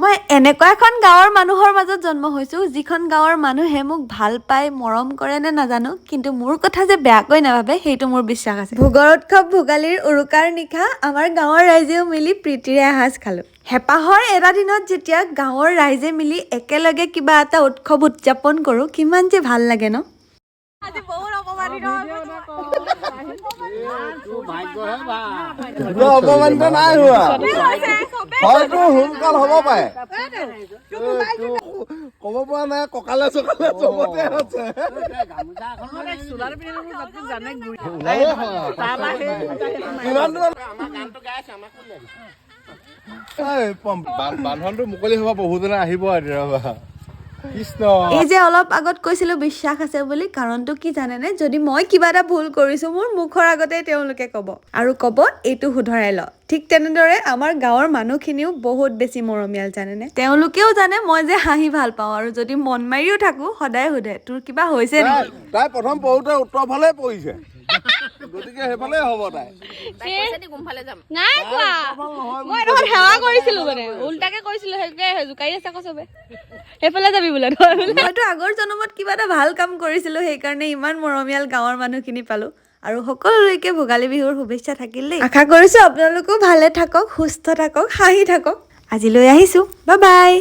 মই এনেকুৱা এখন গাঁৱৰ মানুহৰ মাজত জন্ম হৈছোঁ যিখন গাঁৱৰ মানুহে মোক ভাল পায় মৰম কৰে নে নাজানো কিন্তু মোৰ কথা যে বেয়াকৈ নাভাবে সেইটো মোৰ বিশ্বাস আছে। ভোগৰ উৎসৱ ভোগালীৰ উৰুকাৰ নিশা আমাৰ গাঁৱৰ ৰাইজেও মিলি প্ৰীতিৰে এসাঁজ খালোঁ। হেঁপাহৰ এটা দিনত যেতিয়া গাঁৱৰ ৰাইজে মিলি একেলগে কিবা এটা উৎসৱ উদযাপন কৰোঁ কিমান যে ভাল লাগে ন। অপমানিত নাই হোৱা হয়তো সোনকাল হ'ব পাৰে ক'ব পৰা নাই কঁকালে চকালে চবতে আছে বান্ধনটো মুকলি হ'ব বহুজনে আহিব ৰবা। এই যে অলপ আগত কৈছিলো বিশ্বাস আছে বুলি কাৰণটো কি জানেনে যদি মই কিবা এটা ভুল কৰিছো মোৰ মুখৰ আগতে তেওঁলোকে ক'ব আৰু ক'ব এইটো শুধৰাই ল। ঠিক তেনেদৰে আমাৰ গাঁৱৰ মানুহখিনিও বহুত বেছি মৰমীয়াল জানেনে। তেওঁলোকেও জানে মই যে হাঁহি ভাল পাওঁ আৰু যদি মন মাৰিও থাকো সদায় সোধে তোৰ কিবা হৈছে নেকি। তাই প্ৰথম পঢ়োতে উত্তৰ ফালে পৰিছে গতিকে সেইফালে হ'ব তাই নাই কোৱা মই দেখোন সেৱা কৰিছিলো মানে উল্টাকে কৈছিলো সেইটোকে জোকাৰি আছে আকৌ চবে সেইফালে যাবি বোলে মইতো আগৰ জন্মত কিবা এটা ভাল কাম কৰিছিলো সেইকাৰণে ইমান মৰমীয়াল গাঁৱৰ মানুহখিনি পালো আৰু সকলোলৈকে ভোগালী বিহুৰ শুভেচ্ছা থাকিল দেই। আশা কৰিছো আপোনালোকো ভালে থাকক সুস্থ থাকক হাঁহি থাকক। আজিলৈ আহিছো বাই বাই।